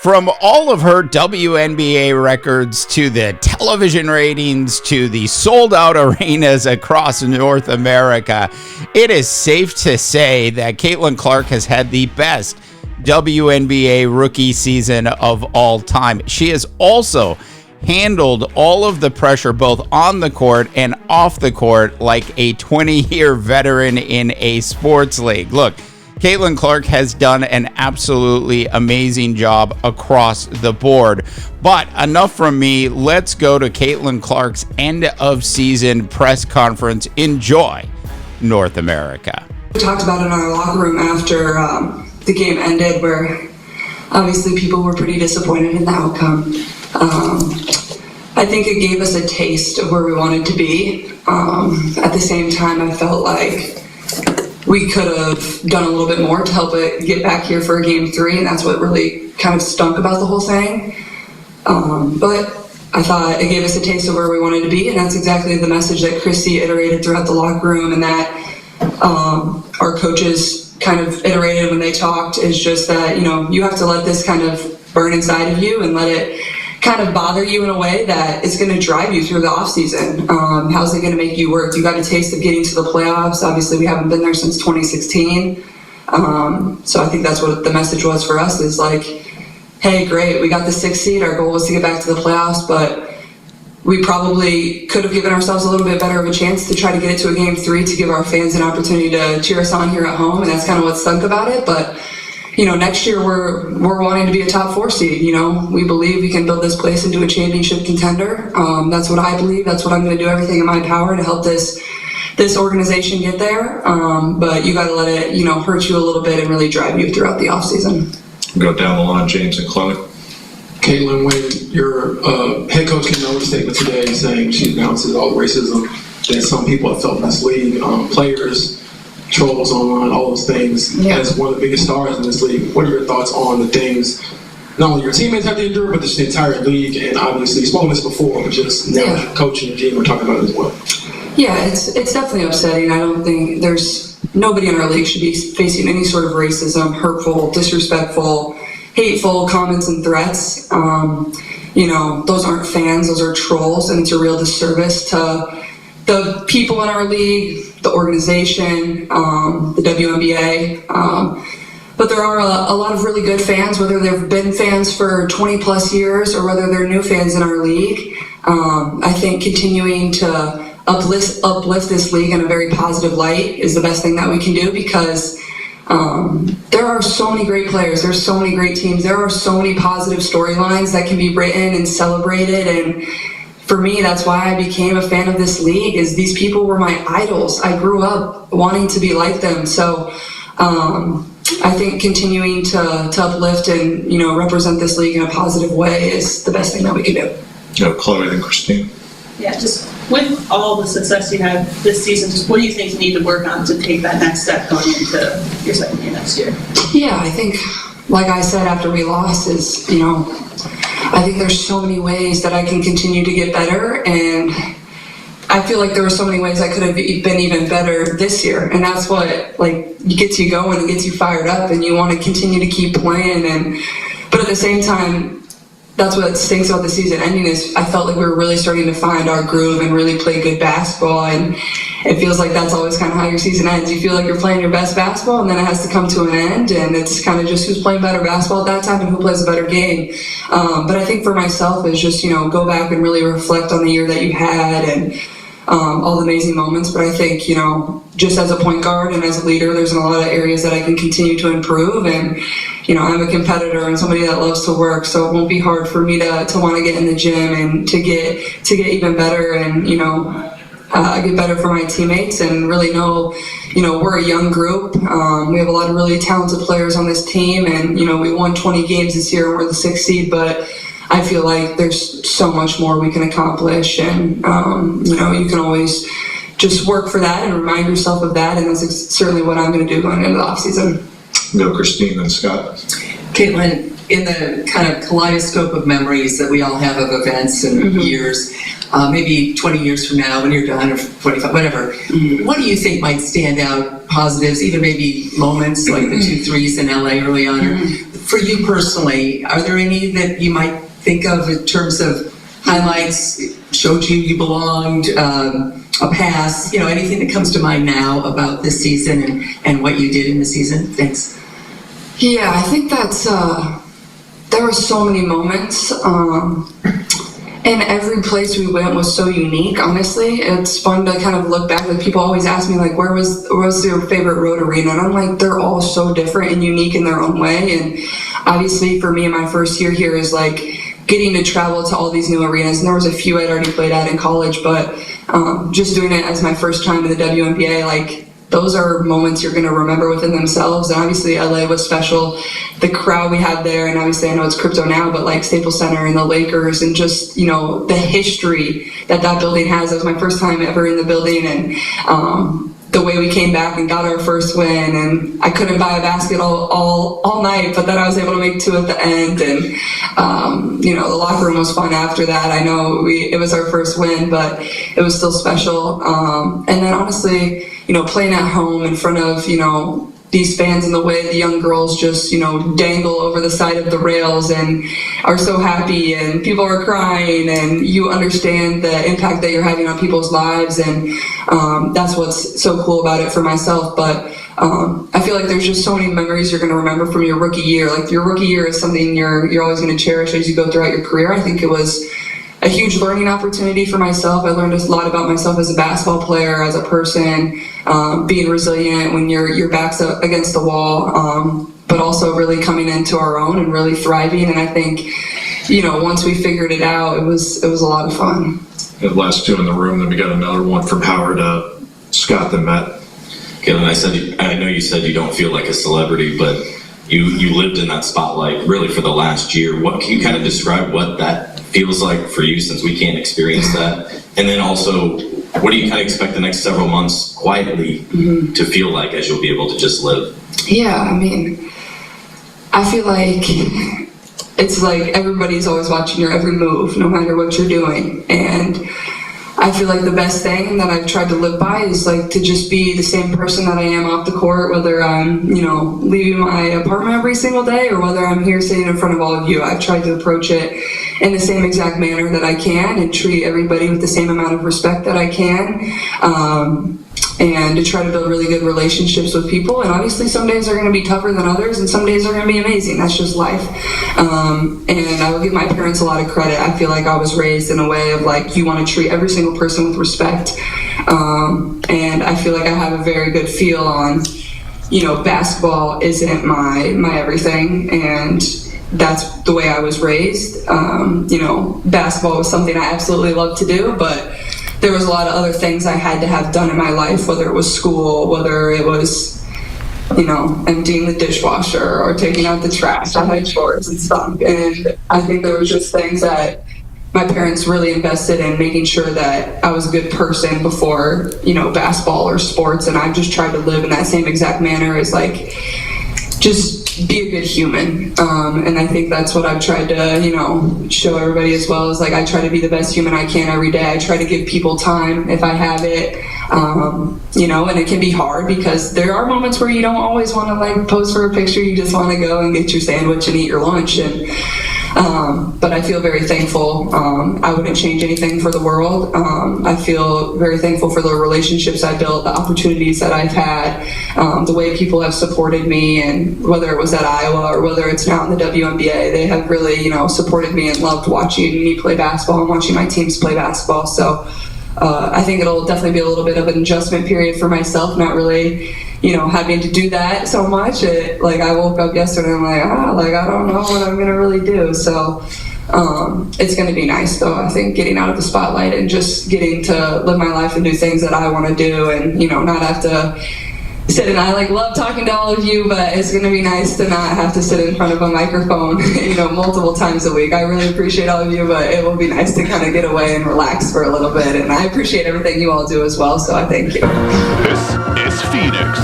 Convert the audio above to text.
From all of her WNBA records to the television ratings to the sold-out arenas across North America, it is safe to say that Caitlin Clark has had the best WNBA rookie season of all time. She has also handled all of the pressure both on the court and off the court like a 20-year veteran in a sports league. Look, Caitlin Clark has done an absolutely amazing job across the board. But enough from me. Let's go to Caitlin Clark's end of season press conference. Enjoy, North America. We talked about it in our locker room after the game ended, where obviously people were pretty disappointed in the outcome. I think it gave us a taste of where we wanted to be. At the same time, I felt like we could have done a little bit more to help it get back here for game 3, and that's what really kind of stunk about the whole thing. But I thought it gave us a taste of where we wanted to be, and that's exactly the message that Chrissy iterated throughout the locker room, and that our coaches kind of iterated when they talked, is just that, you have to let this kind of burn inside of you and let it kind of bother you in a way that it's going to drive you through the off season. How's it going to make you work? You got a taste of getting to the playoffs. Obviously, we haven't been there since 2016. So I think that's what the message was for us, is like, hey, great, we got the 6th seed. Our goal was to get back to the playoffs, but we probably could have given ourselves a little bit better of a chance to try to get it to a game 3 to give our fans an opportunity to cheer us on here at home, and that's kind of what stunk about it. But next year we're wanting to be a top 4 seed. We believe we can build this place into a championship contender. That's what I believe. That's what I'm going to do everything in my power to help this organization get there. But you got to let it, hurt you a little bit and really drive you throughout the off season. Go down the line, James and Chloe. Caitlin, when your head coach came out with a statement today saying she announces all the racism that some people have felt in this league, players, trolls online, all those things, as one of the biggest stars in this league, what are your thoughts on the things not only your teammates have to endure, but just the entire league? And obviously, you've spoken this before, but just now coaching and GM, we're talking about it as well. Yeah, it's definitely upsetting. I don't think nobody in our league should be facing any sort of racism, hurtful, disrespectful, hateful comments and threats. Those aren't fans, those are trolls, and it's a real disservice to the people in our league, the organization, the WNBA. But there are a lot of really good fans, whether they've been fans for 20 plus years or whether they're new fans in our league. I think continuing to uplift this league in a very positive light is the best thing that we can do, because there are so many great players, there's so many great teams, there are so many positive storylines that can be written and celebrated. And for me, that's why I became a fan of this league, is these people were my idols. I grew up wanting to be like them. So I think continuing to uplift and represent this league in a positive way is the best thing that we can do. Chloe, then Christine. Yeah, just with all the success you had this season, just what do you think you need to work on to take that next step going into your second year next year? Yeah, I think, like I said after we lost, is, I think there's so many ways that I can continue to get better, and I feel like there were so many ways I could have been even better this year, and that's what gets you going and gets you fired up, and you want to continue to keep playing. But at the same time, that's what stinks about the season ending, is I felt like we were really starting to find our groove and really play good basketball, and it feels like that's always kind of how your season ends. You feel like you're playing your best basketball, and then it has to come to an end, and it's kind of just who's playing better basketball at that time and who plays a better game. But I think for myself is just, go back and really reflect on the year that you had and all the amazing moments. But I think, just as a point guard and as a leader, there's a lot of areas that I can continue to improve. And, I'm a competitor and somebody that loves to work, so it won't be hard for me to want to get in the gym and to get even better and, get better for my teammates, and really know, we're a young group. We have a lot of really talented players on this team, and, we won 20 games this year and we're the 6th seed, but I feel like there's so much more we can accomplish, and, you can always just work for that and remind yourself of that, and that's certainly what I'm going to do going into the offseason. Go Christine, then Scott. Caitlin, in the kind of kaleidoscope of memories that we all have of events and years, maybe 20 years from now when you're done, or 25, whatever, what do you think might stand out, positives, even maybe moments like the 2 threes in LA early on, or for you personally, are there any that you might think of in terms of highlights, showed you belonged, a pass, anything that comes to mind now about this season and what you did in the season? Thanks. Yeah, I think that's, there were so many moments, and every place we went was so unique, honestly. It's fun to kind of look back. Like, people always ask me, like, where was your favorite road arena? And I'm like, they're all so different and unique in their own way. And obviously for me, my first year here is like getting to travel to all these new arenas. And there was a few I'd already played at in college, but just doing it as my first time in the WNBA, like, those are moments you're going to remember within themselves. And obviously LA was special. The crowd we had there, and obviously I know it's crypto now, but like Staples Center and the Lakers, and just, the history that building has. It was my first time ever in the building, and the way we came back and got our first win, and I couldn't buy a basket all night, but then I was able to make 2 at the end, and the locker room was fun after that. I know it was our first win, but it was still special. And then honestly, playing at home in front of, these fans, and the way the young girls just, dangle over the side of the rails and are so happy, and people are crying, and you understand the impact that you're having on people's lives, and that's what's so cool about it for myself. But I feel like there's just so many memories you're going to remember from your rookie year. Like, your rookie year is something you're always going to cherish as you go throughout your career. I think it was a huge learning opportunity for myself. I learned a lot about myself as a basketball player, as a person, being resilient when your back's up against the wall, but also really coming into our own and really thriving. And I think, once we figured it out, it was a lot of fun. The last 2 in the room, then we got another one from Howard, Scott, then Matt. Caitlin, I know you said you don't feel like a celebrity, but you lived in that spotlight really for the last year. What can you kind of describe what that feels like for you, since we can't experience that? And then also, what do you kind of expect the next several months quietly to feel like, as you'll be able to just live? Yeah, I mean, I feel like it's like everybody's always watching your every move, no matter what you're doing. And I feel like the best thing that I've tried to live by is like to just be the same person that I am off the court, whether I'm, leaving my apartment every single day or whether I'm here sitting in front of all of you. I've tried to approach it in the same exact manner that I can and treat everybody with the same amount of respect that I can. And to try to build really good relationships with people. And obviously some days are going to be tougher than others, and some days are going to be amazing. That's just life. And I will give my parents a lot of credit. I feel like I was raised in a way of like, you want to treat every single person with respect. And I feel like I have a very good feel on, basketball isn't my everything, and that's the way I was raised. Basketball was something I absolutely loved to do, but there was a lot of other things I had to have done in my life, whether it was school, whether it was, emptying the dishwasher or taking out the trash. I had chores and stuff. And I think there was just things that my parents really invested in making sure that I was a good person before, basketball or sports. And I've just tried to live in that same exact manner, as like, just be a good human. And I think that's what I've tried to, show everybody as well, is like, I try to be the best human I can every day. I try to give people time if I have it, and it can be hard because there are moments where you don't always want to like pose for a picture. You just want to go and get your sandwich and eat your lunch. And but I feel very thankful. I wouldn't change anything for the world. I feel very thankful for the relationships I built, the opportunities that I've had, the way people have supported me, and whether it was at Iowa or whether it's now in the WNBA, they have really, supported me and loved watching me play basketball and watching my teams play basketball. So I think it'll definitely be a little bit of an adjustment period for myself, not really, having to do that so much. I woke up yesterday and I'm like, I don't know what I'm going to really do. So it's going to be nice, though, I think, getting out of the spotlight and just getting to live my life and do things that I want to do, and, not have to sit. And I love talking to all of you, but it's going to be nice to not have to sit in front of a microphone, multiple times a week. I really appreciate all of you, but it will be nice to kind of get away and relax for a little bit. And I appreciate everything you all do as well, so I thank you. This is Phoenix.